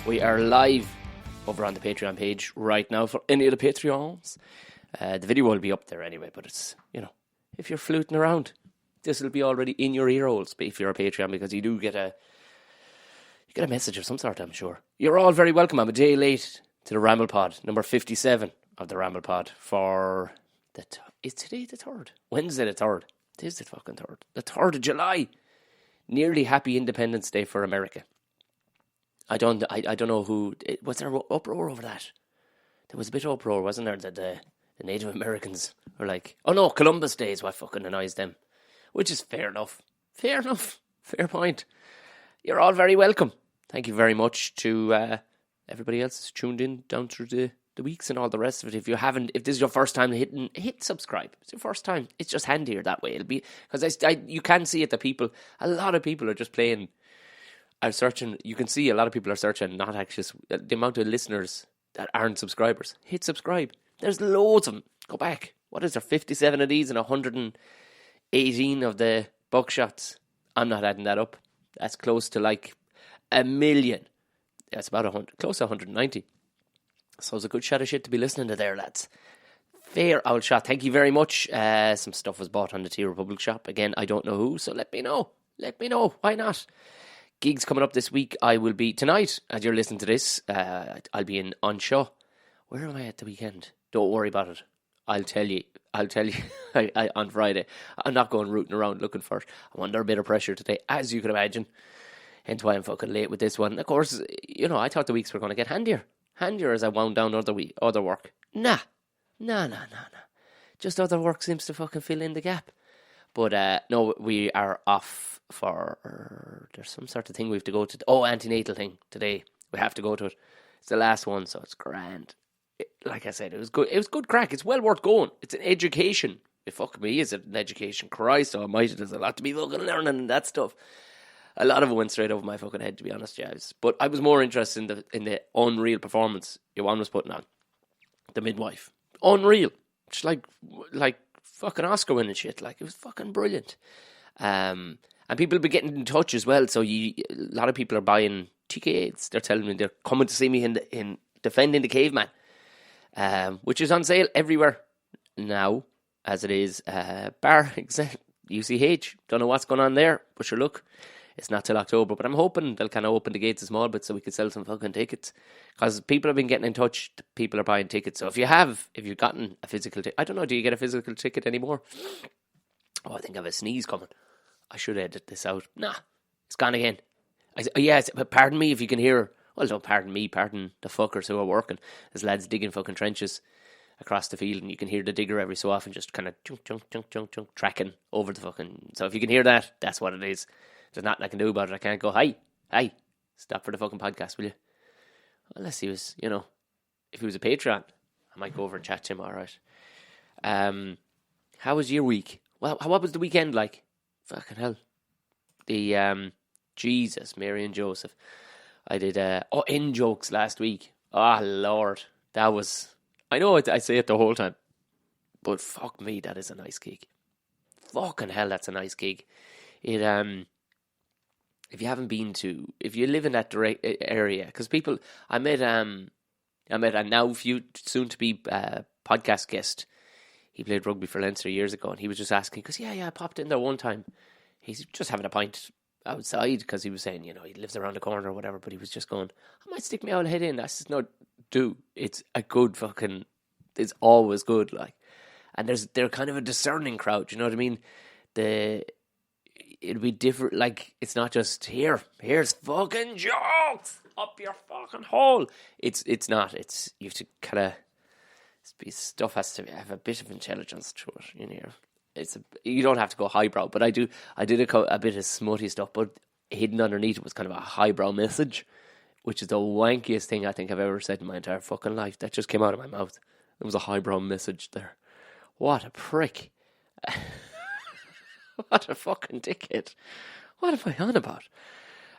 We are live over on the Patreon page right now for any of the Patreons. The video will be up there anyway, but it's, if you're fluting around, this will be already in your ear holes if you're a Patreon, because you do get a message of some sort, I'm sure. You're all very welcome. I'm a day late to the Ramble Pod, number 57 of the Ramble Pod for is today the 3rd? Wednesday the 3rd. It is the fucking 3rd. The 3rd of July. Nearly happy Independence Day for America. I don't know who... Was there uproar over that? There was a bit of uproar, wasn't there? That the Native Americans were like, oh no, Columbus Day is what fucking annoys them. Which is fair enough. Fair enough. Fair point. You're all very welcome. Thank you very much to everybody else who's tuned in down through the weeks and all the rest of it. If this is your first time, hit subscribe. It's your first time. It's just handier that way. It'll be, because you can see it that a lot of people are just playing... I'm searching. You can see a lot of people are searching, not actually the amount of listeners that aren't subscribers. Hit subscribe. There's loads of them. Go back. What is there? 57 of these and 118 of the buckshots. I'm not adding that up. That's close to like 1 million. That's about 100, close to 190. So it's a good shot of shit to be listening to there, lads. Fair old shot. Thank you very much. Some stuff was bought on the Tea Republic shop. Again, I don't know who, so let me know. Let me know. Why not? Gigs coming up this week. I will be tonight, as you're listening to this, I'll be in Anshaw. Where am I at the weekend? Don't worry about it. I'll tell you on Friday. I'm not going rooting around looking for it. I'm under a bit of pressure today, as you can imagine. Hence why I'm fucking late with this one. Of course, I thought the weeks were going to get handier. Handier as I wound down other work. Nah. Just other work seems to fucking fill in the gap. But no, we are off for... There's some sort of thing we have to go to. Oh, antenatal thing today. We have to go to it. It's the last one, so it's grand. Like I said, it was good. It was good crack. It's well worth going. It's an education. Fuck me, is it an education? Christ almighty, there's a lot to be fucking learning and that stuff. A lot of it went straight over my fucking head, to be honest, Javes. But I was more interested in the unreal performance Joanne was putting on. The midwife. Unreal. Just like fucking Oscar winning shit. Like, it was fucking brilliant. And people have been getting in touch as well. So a lot of people are buying tickets. They're telling me they're coming to see me in Defending the Caveman, which is on sale everywhere now, as it is bar UCH. Don't know what's going on there, but sure, look, it's not till October. But I'm hoping they'll kind of open the gates a small bit so we can sell some fucking tickets, because people have been getting in touch. People are buying tickets. So if you've gotten a physical ticket, I don't know, do you get a physical ticket anymore? Oh, I think I have a sneeze coming. I should edit this out. Nah, it's gone again. Pardon me if you can hear. Well, don't pardon me, pardon the fuckers who are working. There's lads digging fucking trenches across the field, and you can hear the digger every so often just kind of chunk, tracking over the fucking... So if you can hear that, that's what it is. There's nothing I can do about it. I can't go, hi, stop for the fucking podcast, will you? Unless he was, if he was a Patreon, I might go over and chat to him, alright. How was your week? Well, what was the weekend like? Fucking hell. The, Jesus, Mary and Joseph. I did, in-jokes last week. Oh, Lord. That was... I know I say it the whole time, but fuck me, that is a nice gig. Fucking hell, that's a nice gig. It, if you haven't been to... If you live in that area... Because people... I met a now soon-to-be podcast guest. He played rugby for Leinster years ago, and he was just asking, because, I popped in there one time. He's just having a pint outside, because he was saying, he lives around the corner or whatever, but he was just going, I might stick my old head in. I said, no, do. It's a good fucking... It's always good, like. And they're kind of a discerning crowd, you know what I mean? It'll be different, like, it's not just, here's fucking jokes up your fucking hole. It's not, you have to kind of... Stuff has to have a bit of intelligence to it, you don't have to go highbrow, but I did a bit of smutty stuff, but hidden underneath it was kind of a highbrow message, which is the wankiest thing I think I've ever said in my entire fucking life. That just came out of my mouth. It was a highbrow message there. What a prick. What a fucking dickhead. What am I on about?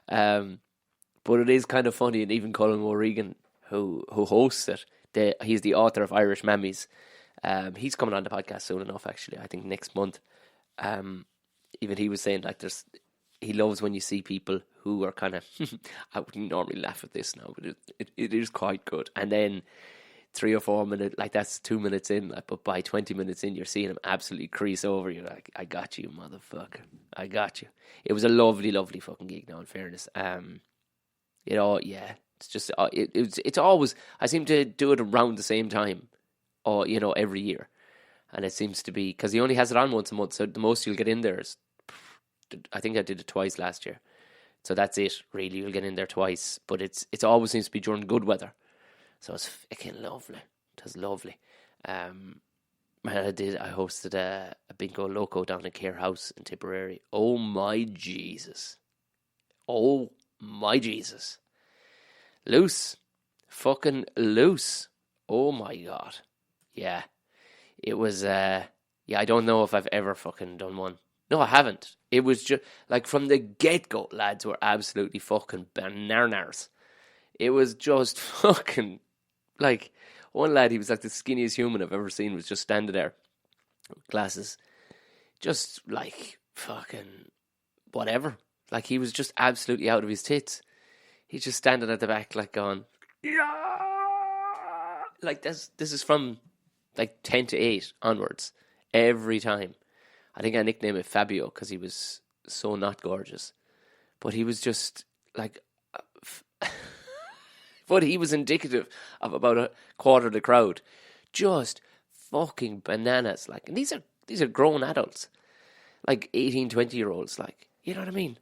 But it is kind of funny, and even Colin O'Regan, who hosts it, he's the author of Irish Mammies. He's coming on the podcast soon enough, actually. I think next month. Even he was saying, like, he loves when you see people who are kind of, I wouldn't normally laugh at this now, but it is quite good. And then 3 or 4 minutes, like that's 2 minutes in, like, but by 20 minutes in, you're seeing him absolutely crease over. You're like, I got you, motherfucker. I got you. It was a lovely, lovely fucking gig now, in fairness. You know, yeah, it's just, it's always, I seem to do it around the same time, or, you know, every year. And it seems to be, because he only has it on once a month, so the most you'll get in there is, I think I did it twice last year. So that's it, really. You'll get in there twice. But it always seems to be during good weather. So it's fucking lovely. It was lovely. Man, I hosted a bingo loco down in Care House in Tipperary. Oh my Jesus. Oh my Jesus. Loose. Fucking loose. Oh my God. Yeah. It was, I don't know if I've ever fucking done one. No, I haven't. It was just, like, from the get-go, lads were absolutely fucking bananas. It was just fucking, like, one lad, he was like the skinniest human I've ever seen, was just standing there with glasses. Just, like, fucking whatever. Like, he was just absolutely out of his tits. He's just standing at the back, like, going, yeah! Like, this is from, like, 10 to 8 onwards. Every time. I think I nicknamed him Fabio because he was so not gorgeous. But he was just, like... but he was indicative of about a quarter of the crowd. Just fucking bananas. Like, and these are grown adults. Like 18, 20-year-olds. Like, you know what I mean?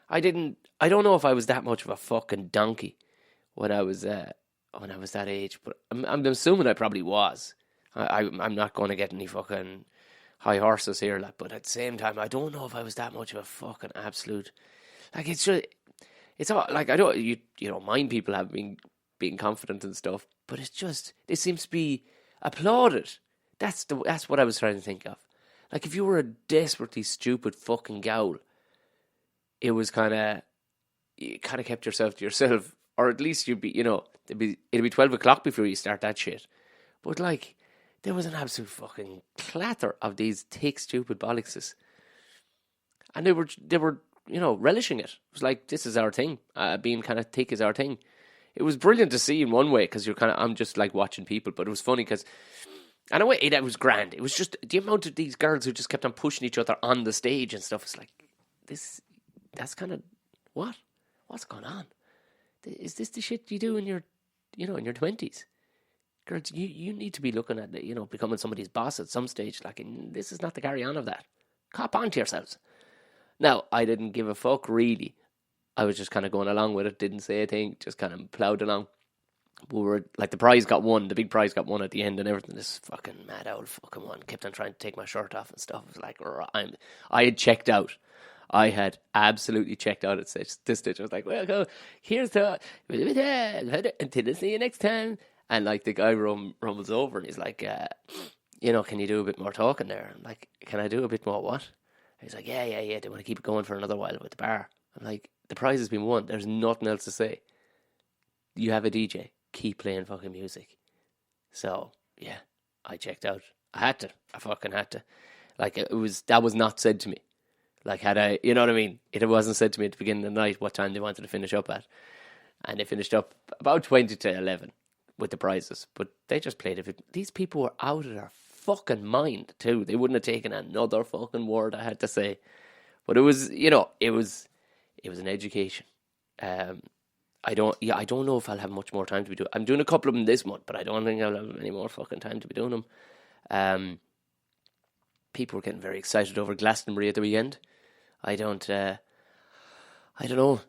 I don't know if I was that much of a fucking donkey when I was that age. But I'm assuming I probably was. I'm not going to get any fucking high horses here, like, but at the same time, I don't know if I was that much of a fucking absolute, like, it's just, it's all, like, I don't, you don't mind people having being confident and stuff, but it's just, it seems to be applauded. That's what I was trying to think of. Like, if you were a desperately stupid fucking gowl, it was you kind of kept yourself to yourself, or at least you'd be, you know, it'd be 12 o'clock before you start that shit. But, like, there was an absolute fucking clatter of these thick, stupid bollockses. And they were, you know, relishing it. It was like, this is our thing. Being kind of thick is our thing. It was brilliant to see in one way, because I'm just like watching people, but it was funny because, in a way, it was grand. It was just the amount of these girls who just kept on pushing each other on the stage and stuff. It's like, that's kind of, what's going on? Is this the shit you do in your 20s? Girls, you need to be looking at, you know, becoming somebody's boss at some stage. Like, and this is not the carry on of that. Cop on to yourselves. Now, I didn't give a fuck, really. I was just kind of going along with it, didn't say a thing, just kind of ploughed along. We were, like, the prize got won, the big prize got won at the end and everything. This fucking mad old fucking one kept on trying to take my shirt off and stuff. It was like, I had checked out. I had absolutely checked out at this stage. I was like, well, go, here's the, until I see you next time. And, like, the guy rumbles over and he's like, you know, can you do a bit more talking there? I'm like, can I do a bit more what? He's like, yeah, they want to keep it going for another while with the bar. I'm like, the prize has been won. There's nothing else to say. You have a DJ. Keep playing fucking music. So, yeah, I checked out. I had to. I fucking had to. Like, that was not said to me. Like, had I, you know what I mean? It wasn't said to me at the beginning of the night what time they wanted to finish up at. And they finished up about 20 to 11 with the prizes. But they just played it. These people were out of their fucking mind, too. They wouldn't have taken another fucking word I had to say. But it was, you know, it was an education. I don't know if I'll have much more time to be doing. I'm doing a couple of them this month, but I don't think I'll have any more fucking time to be doing them. People were getting very excited over Glastonbury at the weekend. I don't know.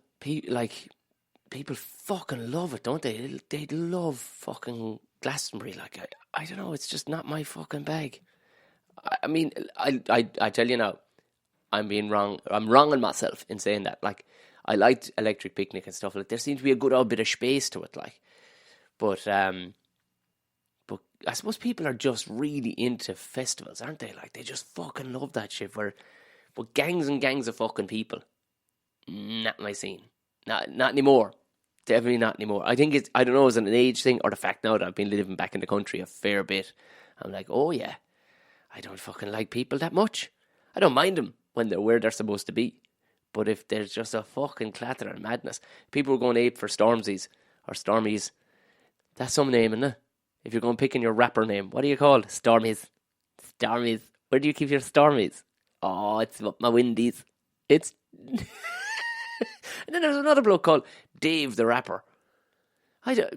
People fucking love it, don't they? They love fucking Glastonbury. Like, I don't know. It's just not my fucking bag. I mean, I tell you now, I'm being wrong. I'm wronging myself in saying that. Like, I liked Electric Picnic and stuff like that. There seemed to be a good old bit of space to it, like. But I suppose people are just really into festivals, aren't they? Like, they just fucking love that shit. But gangs and gangs of fucking people, not my scene. Not anymore. Definitely not anymore. I think I don't know, is it an age thing or the fact now that I've been living back in the country a fair bit. I'm like, oh yeah, I don't fucking like people that much. I don't mind them when they're where they're supposed to be. But if there's just a fucking clatter and madness, people were going ape for Stormzies or Stormies. That's some name, isn't it? If you're going picking your rapper name, what are you called? Stormies. Stormies. Where do you keep your Stormies? Oh, it's my Windies. It's... And then there's another bloke called Dave the Rapper.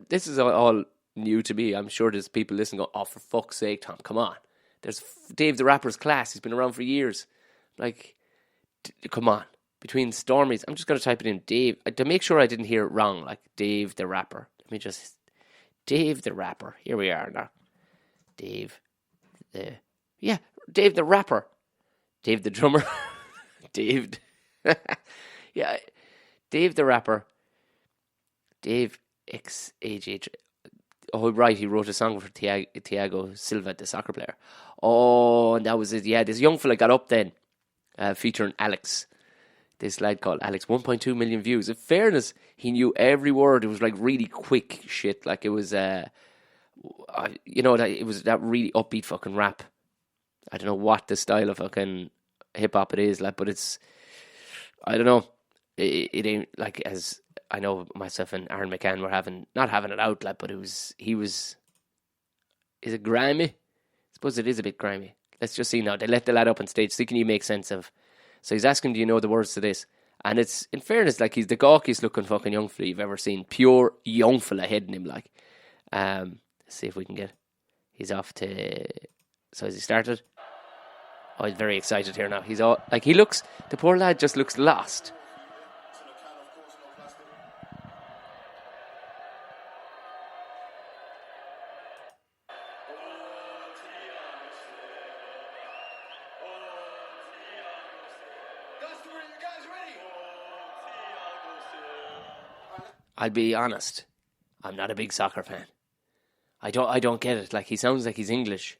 This is all new to me. I'm sure there's people listening going, oh, for fuck's sake, Tom, come on. There's Dave the Rapper's class. He's been around for years. Like, come on. Between Stormies, I'm just going to type it in Dave. To make sure I didn't hear it wrong, like Dave the Rapper. Let me just... Dave the Rapper. Here we are now. Dave the Rapper. Dave the Drummer. Dave. Yeah. Dave the Rapper. Dave XHH. Oh, right. He wrote a song for Thiago Silva, the soccer player. Oh, and that was it. Yeah, this young fella got up then, featuring Alex. This lad called Alex, 1.2 million views. In fairness, he knew every word. It was like really quick shit. Like it was, it was that really upbeat fucking rap. I don't know what the style of fucking hip hop it is, like, but it's, I don't know. It ain't like, as I know myself and Aaron McCann were not having it out, like, but is it grimy? I suppose it is a bit grimy. Let's just see now. They let the lad up on stage. See, can you make sense of? So he's asking, do you know the words to this? And it's, in fairness, like, he's the gawkiest looking fucking young fella you've ever seen. Pure young fella heading him, like. Let's see if we can get... He's off to... So has he started? Oh, he's very excited here now. He's all... Like, he looks... The poor lad just looks lost. I'll be honest, I'm not a big soccer fan. I don't get it. Like, he sounds like he's English.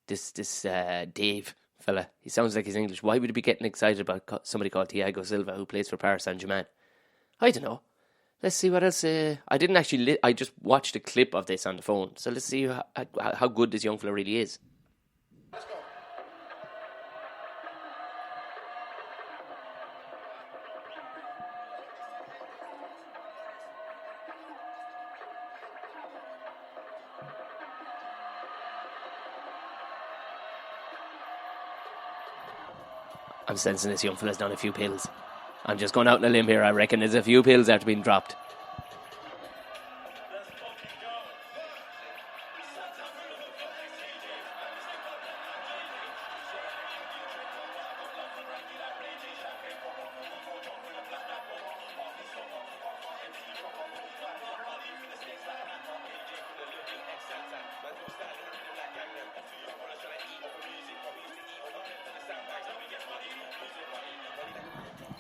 This Dave fella, he sounds like he's English. Why would he be getting excited about somebody called Thiago Silva who plays for Paris Saint-Germain? I don't know. Let's see what else. I didn't actually. I just watched a clip of this on the phone. So let's see how good this young fella really is. Let's go. I'm sensing this young fella's done a few pills. I'm just going out on a limb here. I reckon there's a few pills after being dropped.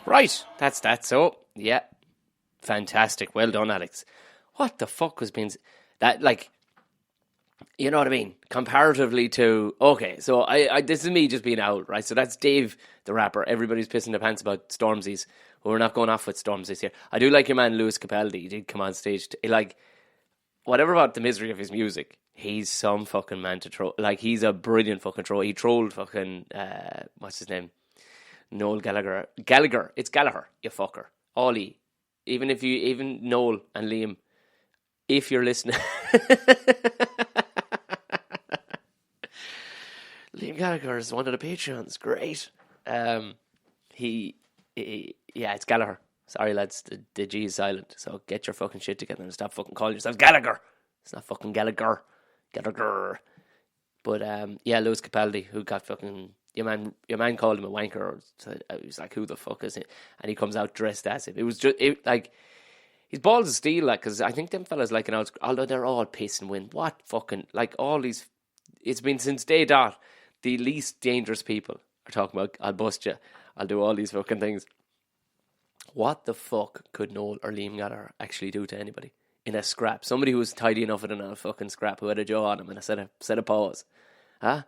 Right, that's that. So, yeah, fantastic. Well done, Alex. What the fuck was being... That, like, you know what I mean? Comparatively to... Okay, so I this is me just being out, right? So that's Dave, the rapper. Everybody's pissing their pants about Stormzy's. We're not going off with Stormzy's here. I do like your man, Lewis Capaldi. He did come on stage. Like, whatever about the misery of his music, he's some fucking man to troll. Like, he's a brilliant fucking troll. He trolled fucking... what's his name? Noel Gallagher. It's Gallagher, you fucker. Ollie. Even Noel and Liam, if you're listening. Liam Gallagher is one of the Patreons. Great. It's Gallagher. Sorry, lads, the G is silent. So get your fucking shit together and stop fucking calling yourselves Gallagher. It's not fucking Gallagher. Gallagher. But, Lewis Capaldi, who got fucking... Your man called him a wanker. Or he was like, who the fuck is it? And he comes out dressed as him. It was just, like, his balls of steel, like, because I think them fellas, like, although they're all piss and win, what fucking, like, all these, it's been since day dot, the least dangerous people are talking about, I'll bust you, I'll do all these fucking things. What the fuck could Noel or Liam Gallagher actually do to anybody in a scrap? Somebody who was tidy enough in a fucking scrap, who had a jaw on him and a set of paws. Huh?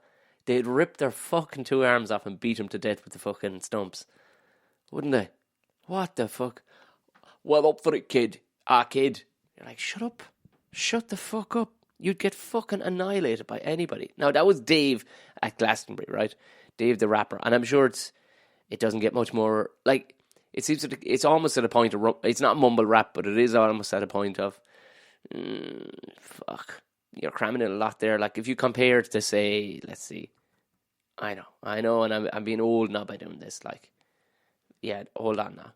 They'd rip their fucking two arms off and beat him to death with the fucking stumps. Wouldn't they? What the fuck? Well up for it, kid. Kid. You're like, shut up. Shut the fuck up. You'd get fucking annihilated by anybody. Now, that was Dave at Glastonbury, right? Dave the rapper. And I'm sure it doesn't get much more... Like, It seems that it's almost at a point of, it's not mumble rap, but it is almost at a point of, fuck, you're cramming in a lot there. Like if you compare it to say, let's see, I know, and I'm being old now by doing this. Like, yeah, hold on now.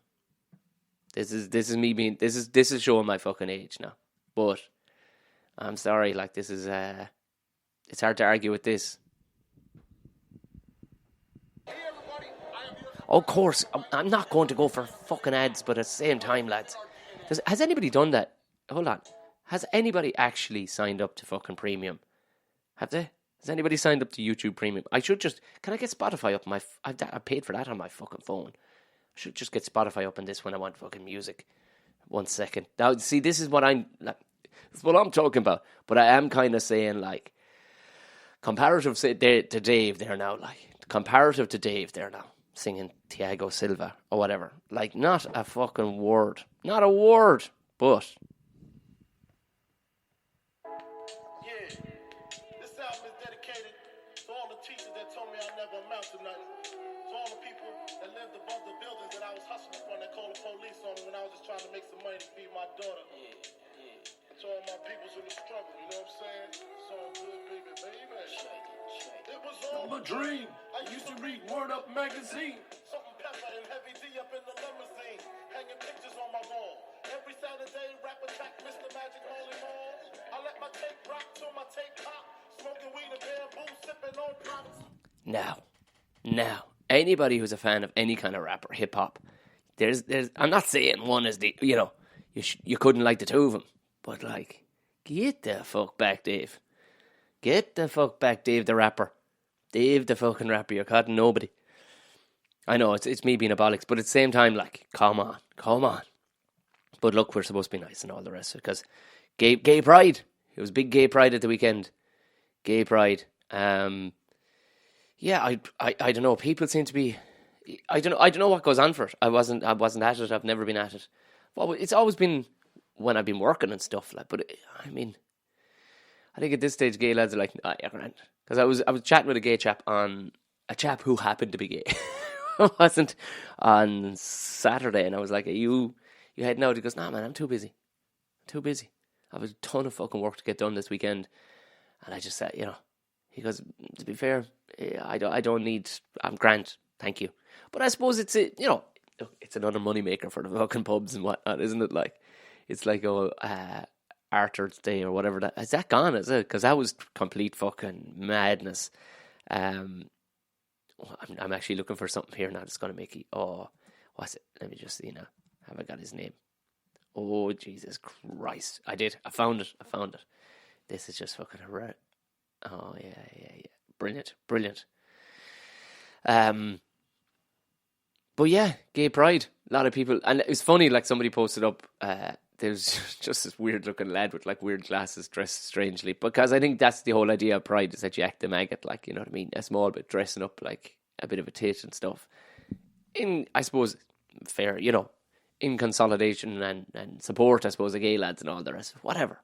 This is me being, this is showing my fucking age now. But I'm sorry, like this is, it's hard to argue with this. Of course, I'm not going to go for fucking ads, but at the same time, lads, has anybody done that? Hold on. Has anybody actually signed up to fucking premium? Have they? Has anybody signed up to YouTube Premium? I should just, can I get Spotify up my, I paid for that on my fucking phone. I should just get Spotify up on this when I want fucking music. 1 second. Now, see, this is what I'm talking about. But I am kind of saying, like, comparative to Dave there now, like, comparative to Dave there now, singing Thiago Silva or whatever. Like, not a fucking word. Not a word, but... When I was just trying to make some money to feed my daughter. To all my peoples in the struggle, you know what I'm saying? So good, baby. It was all a dream. I used to read Word Up magazine. Something pepper and heavy D up in the limousine. Hanging pictures on my wall. Every Saturday, rap attack, Mr. Magic Holy Mall. I let my tape rock till my tape pop. Smoking weed and bamboo, sipping on props. Now, anybody who's a fan of any kind of rap or hip hop, There's. I'm not saying one is the, you couldn't like the two of them, but like, get the fuck back, Dave. Get the fuck back, Dave the rapper. Dave the fucking rapper. You're caught nobody. I know it's me being a bollocks, but at the same time, like, come on. But look, we're supposed to be nice and all the rest of it because gay pride. It was big gay pride at the weekend. Gay pride. Yeah, I don't know. People seem to be. I don't know what goes on for it. I wasn't at it. I've never been at it. Well, it's always been when I've been working and stuff like. But I mean, I think at this stage, gay lads are like, yeah, grand. Because I was chatting with a chap who happened to be gay. Wasn't on Saturday, and I was like, "Are you heading out?" He goes, "Nah, man, I'm too busy. I have a ton of fucking work to get done this weekend." And I just said, he goes, "To be fair, I don't need. I'm grand, thank you." But I suppose it's another moneymaker for the fucking pubs and whatnot, isn't it? Like, it's like Arthur's Day or whatever. Is that gone? Is it? Because that was complete fucking madness. I'm actually looking for something here now that's going to make it. Oh, what's it? Let me just see now. Have I got his name? Oh, Jesus Christ! I did. I found it. This is just fucking horrendous. Oh yeah. Brilliant. But yeah, gay pride. A lot of people, and it was funny. Like somebody posted up, there was just this weird looking lad with like weird glasses, dressed strangely. Because I think that's the whole idea of pride, is that you act the maggot, like, you know what I mean, a small bit, dressing up like a bit of a tit and stuff. In, I suppose, fair, in consolidation and support, I suppose, of gay lads and all the rest. Whatever.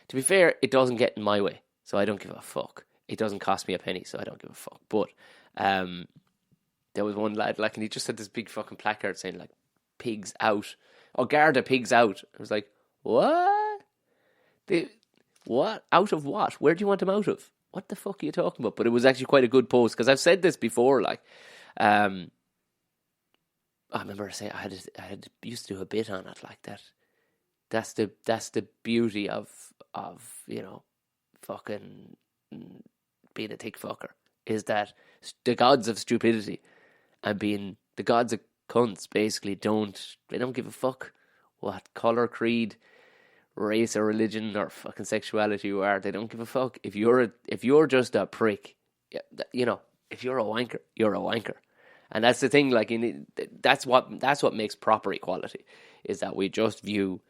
To be fair, it doesn't get in my way, so I don't give a fuck. It doesn't cost me a penny, so I don't give a fuck. But there was one lad, like, and he just had this big fucking placard saying, like, pigs out. Or Garda pigs out. I was like, what? What? Out of what? Where do you want them out of? What the fuck are you talking about? But it was actually quite a good post, because I've said this before, like, I remember saying I had used to do a bit on it like that. That's the beauty of fucking being a thick fucker, is that the gods of stupidity and being the gods of cunts basically don't give a fuck what colour, creed, race or religion or fucking sexuality you are. They don't give a fuck. If you're just a prick, if you're a wanker, you're a wanker. And that's the thing, like, that's what makes proper equality, is that we just view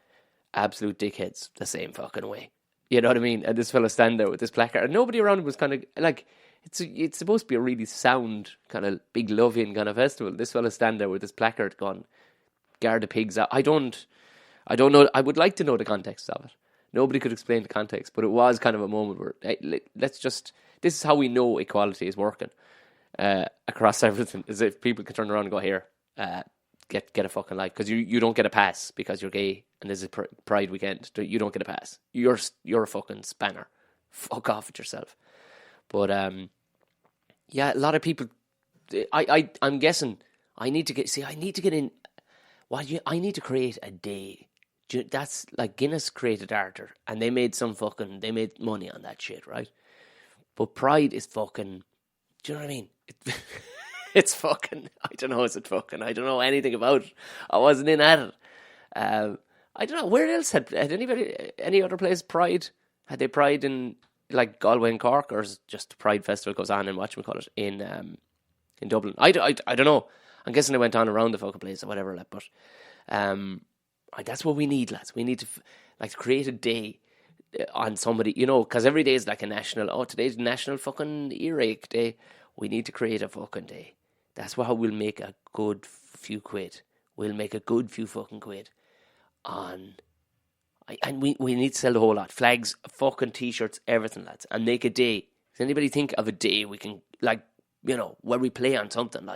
absolute dickheads the same fucking way. You know what I mean? And this fella stand there with this placard, and nobody around him was kind of like, it's supposed to be a really sound kind of big loving kind of festival. This fella stand there with this placard going, "Guard the pigs out." I don't know. I would like to know the context of it. Nobody could explain the context, but it was kind of a moment where this is how we know equality is working across everything. Is if people can turn around and go, "Here, get a fucking life, because you don't get a pass because you're gay and there's a Pride weekend. You don't get a pass. You're a fucking spanner. Fuck off with yourself. But yeah, a lot of people. I'm guessing I need to get in. I need to create a day. That's like Guinness created Arthur, and they made money on that shit, right? But Pride is fucking. Do you know what I mean? It's fucking. I don't know. Is it fucking? I don't know anything about it. I wasn't in at it. I don't know. Where else had anybody? Any other place Pride? Had they Pride in like Galway and Cork, or is it just the Pride Festival goes on in whatchamacallit in Dublin? I don't know. I'm guessing it went on around the fucking place or whatever. Like, but that's what we need, lads. We need to create a day on somebody, because every day is like a national. Oh, today's National fucking Earache Day. We need to create a fucking day. That's how we'll make a good few quid. We'll make a good few fucking quid on. And we need to sell the whole lot. Flags, fucking t-shirts, everything, lads. And make a day. Does anybody think of a day we can, where we play on something?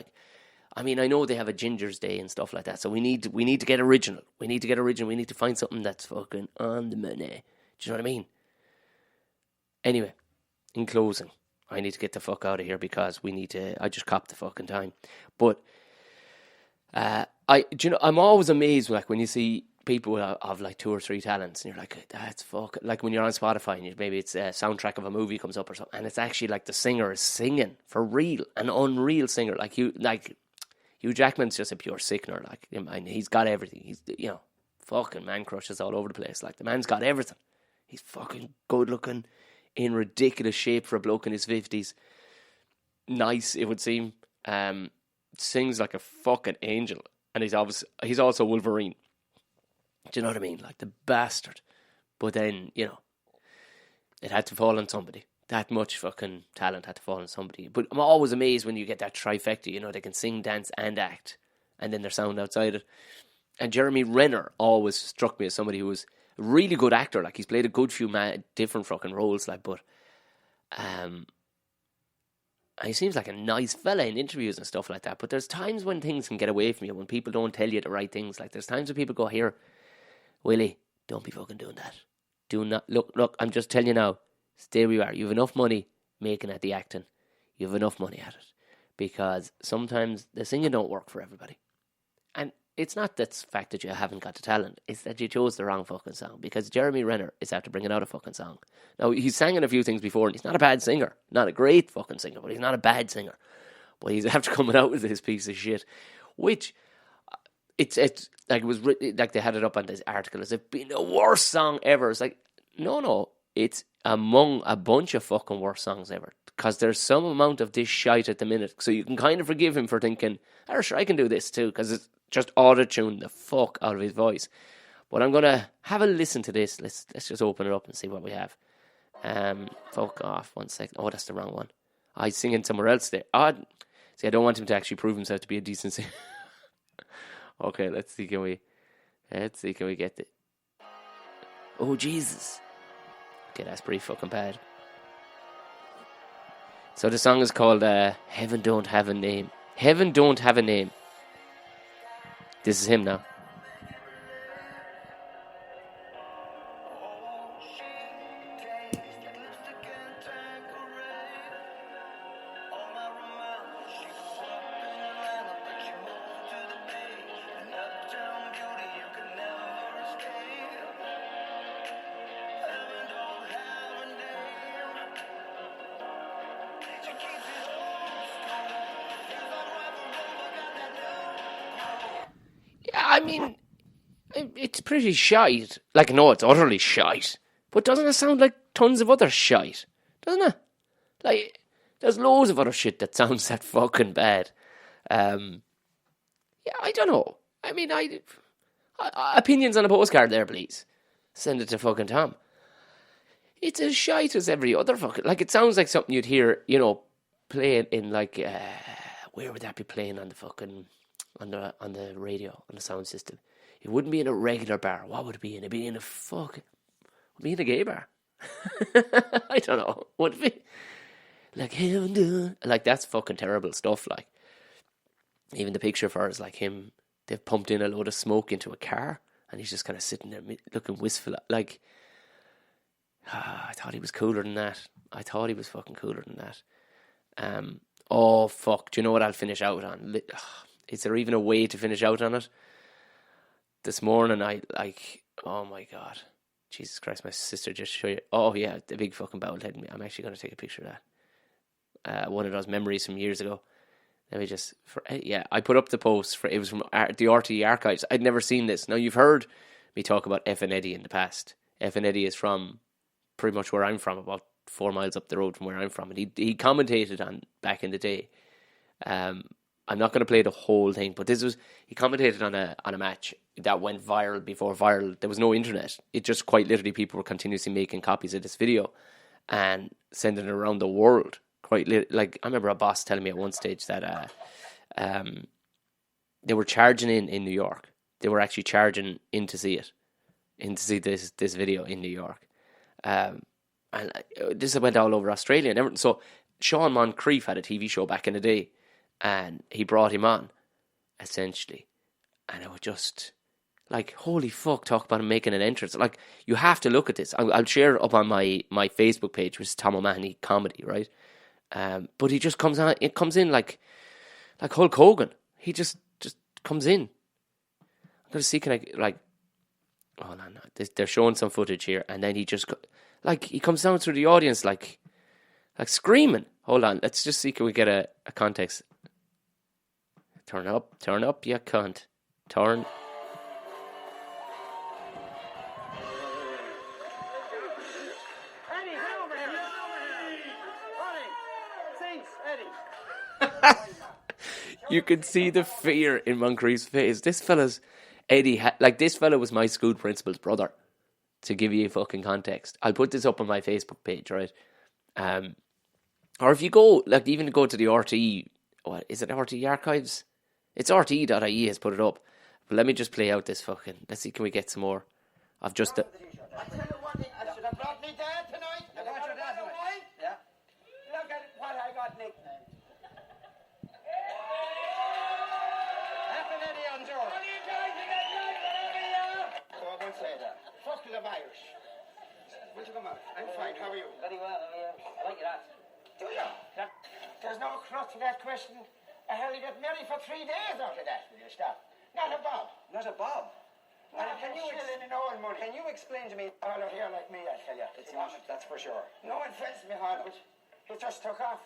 I know they have a Ginger's Day and stuff like that. So we need to get original. We need to find something that's fucking on the money. Do you know what I mean? Anyway, in closing, I need to get the fuck out of here because I just copped the fucking time. But, I'm always amazed, when you see people have like 2 or 3 talents, and you're like, that's fucking, like when you're on Spotify and maybe it's a soundtrack of a movie comes up or something, and it's actually like the singer is singing for real, an unreal singer. Hugh Jackman's just a pure sickener. He's got everything. He's, fucking man crushes all over the place. Like, the man's got everything. He's fucking good looking, in ridiculous shape for a bloke in his 50s. Nice, it would seem. Sings like a fucking angel, and he's also Wolverine. Do you know what I mean? Like, the bastard. But then, it had to fall on somebody. That much fucking talent had to fall on somebody. But I'm always amazed when you get that trifecta, they can sing, dance, and act, and then their sound outside it. And Jeremy Renner always struck me as somebody who was a really good actor. Like, he's played a good few different fucking roles, but he seems like a nice fella in interviews and stuff like that. But there's times when things can get away from you, when people don't tell you the right things. Like, there's times when people go, here, Willie, don't be fucking doing that. Do not, look, I'm just telling you now, stay where you are. You have enough money making at the acting. You have enough money at it. Because sometimes the singing don't work for everybody. And it's not the fact that you haven't got the talent. It's that you chose the wrong fucking song. Because Jeremy Renner is after bringing out a fucking song. Now, he's sang in a few things before, and he's not a bad singer. Not a great fucking singer, but he's not a bad singer. But he's after coming out with this piece of shit. Which, it's like, it was written, like they had it up on this article as if being the worst song ever. It's like, no, it's among a bunch of fucking worst songs ever. Because there's some amount of this shite at the minute. So you can kind of forgive him for thinking, sure, I can do this too. Because it's just auto-tuned the fuck out of his voice. But I'm going to have a listen to this. Let's just open it up and see what we have. Fuck off, 1 second. Oh, that's the wrong one. I'm singing somewhere else there. See, I don't want him to actually prove himself to be a decent singer. Okay, let's see, can we get it? Oh, Jesus. Okay, that's pretty fucking bad. So the song is called Heaven Don't Have a Name. Heaven Don't Have a Name. This is him now. I mean, it's pretty shite. Like, no, it's utterly shite. But doesn't it sound like tons of other shite? Doesn't it? Like, there's loads of other shit that sounds that fucking bad. Yeah, I don't know. I mean, opinions on a postcard there, please. Send it to fucking Tom. It's as shite as every other fucking... Like, it sounds like something you'd hear, playing in, like... where would that be playing on the fucking... On the radio, on the sound system? It wouldn't be in a regular bar. What would it be in? It'd be in a fucking... Would it be in a gay bar? I don't know. Would it be? Like, heaven do... Like, that's fucking terrible stuff, like. Even the picture for it is like him they've pumped in a load of smoke into a car, and he's just kind of sitting there looking wistful. Like, I thought he was cooler than that. I thought he was fucking cooler than that. Oh, fuck. Do you know what I'll finish out on? Is there even a way to finish out on it? This morning, oh my God. Jesus Christ, my sister just showed you. Oh, yeah, the big fucking bald head. I'm actually going to take a picture of that. One of those memories from years ago. Let me just, I put up the post. It was from the RTE archives. I'd never seen this. Now, you've heard me talk about Effin Eddie in the past. Effin Eddie is from pretty much where I'm from, about 4 miles up the road from where I'm from. And he commentated on back in the day. I'm not going to play the whole thing, but he commentated on a match that went viral before viral. There was no internet. It just quite literally, people were continuously making copies of this video and sending it around the world. Like, I remember a boss telling me at one stage that they were charging in New York. They were actually charging in to see this video in New York. And this went all over Australia and everything. So Sean Moncrief had a TV show back in the day, and he brought him on, essentially. And it was just like, holy fuck, talk about him making an entrance. Like, you have to look at this. I'll share it up on my Facebook page, which is Tom O'Mahony Comedy, right? But he just comes on. It comes in like Hulk Hogan. He just comes in. I'm gonna see, can I like? Oh no. They're showing some footage here, and then he just he comes down through the audience like screaming. Hold on, let's just see, can we get a context? Turn up, you cunt. Turn. You can see the fear in Moncrief's face. This fella's Eddie. This fella was my school principal's brother. To give you fucking context, I'll put this up on my Facebook page, right? Or if you go, even go to the RTE, what is it? RTE archives? It's RTE.ie has put it up. But let me just play out this fucking. Let's see, can we get some more of just the. I tell you one thing, I should have brought me dad tonight. You got your dad tonight? Yeah. Look at what I got nicknamed. Effin Eddie on Joe. What are you trying to get like whatever you are? So I won't say that. Fuck you, I'm Irish. Will you come out? I'm fine, how are you? Very well, I like your ass. Do you? Yeah. There's no crutch to that question. I held you get married for 3 days after that. Will you stop? Not a bob. Not a bob? Can you Can you explain to me? All out here like me, I tell you. It's not, that's for sure. No offense, me hard, but it just took off.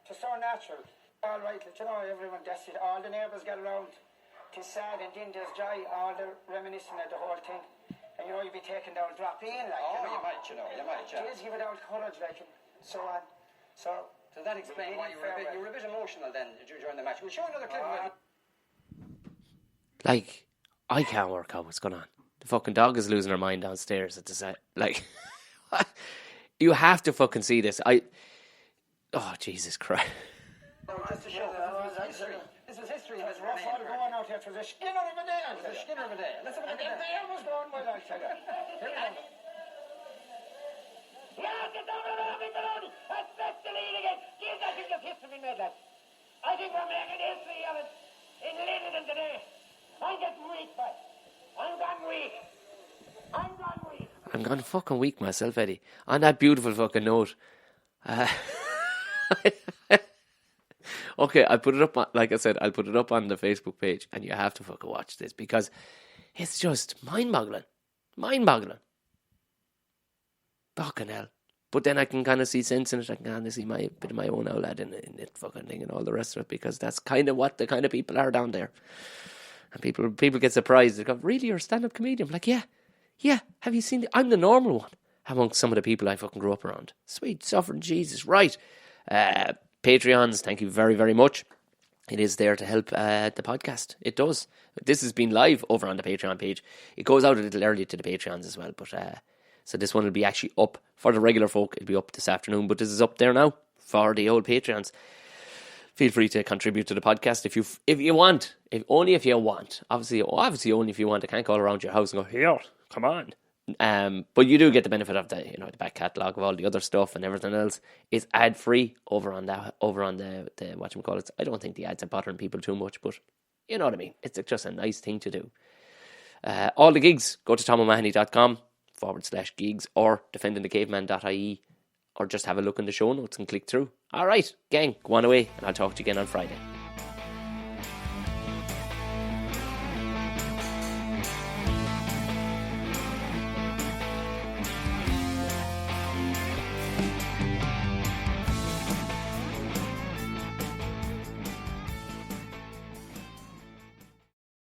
It's so natural. All right, you know, everyone does it. All the neighbours get around. It's sad, and then there's joy. All the reminiscing of the whole thing. And you know, you'd be taken down, drop in, like. Oh, you might, yeah. Kids give it out courage, like, and so on. So does that explain why you were a bit emotional then? Did you join the match? We'll show another clip of it. I can't work out what's going on. The fucking dog is losing her mind downstairs at the set. You have to fucking see this. Oh, Jesus Christ. Just to show this is history. It was rough all going out here. It was a skinner of a day. Let's have a look at that. The air was going well, I tell you. Here we go. Yeah, get down around me, Maloney. That's the lead again. Give that bit of history made, lads. I think we're making history of it in London today. I'm getting weak, but I'm gone weak. I'm gone fucking weak myself, Eddie. On that beautiful fucking note. Okay, I put it up on, like I said, I'll put it up on the Facebook page, and you have to fucking watch this because it's just mind-boggling. Fucking hell. But then I can kind of see sense in it. I can kind of see my bit of my own outlet in it fucking thing and all the rest of it, because that's kind of what the kind of people are down there. And people get surprised. They go, really, you're a stand-up comedian? I'm like, yeah. Have you seen I'm the normal one amongst some of the people I fucking grew up around. Sweet suffering Jesus. Right. Patreons, thank you very, very much. It is there to help the podcast. It does. This has been live over on the Patreon page. It goes out a little early to the Patreons as well. But so this one will be actually up for the regular folk. It'll be up this afternoon. But this is up there now for the old Patreons. Feel free to contribute to the podcast if you want. Only if you want. Obviously only if you want. I can't call around your house and go, here, come on. But you do get the benefit of the back catalogue of all the other stuff, and everything else is ad free over on the whatchamacallit. I don't think the ads are bothering people too much, but You know what I mean? It's just a nice thing to do. All the gigs, go to tomomahony.com/gigs or defendingthecaveman.ie, or just have a look in the show notes and click through. All right, gang, go on away, and I'll talk to you again on Friday.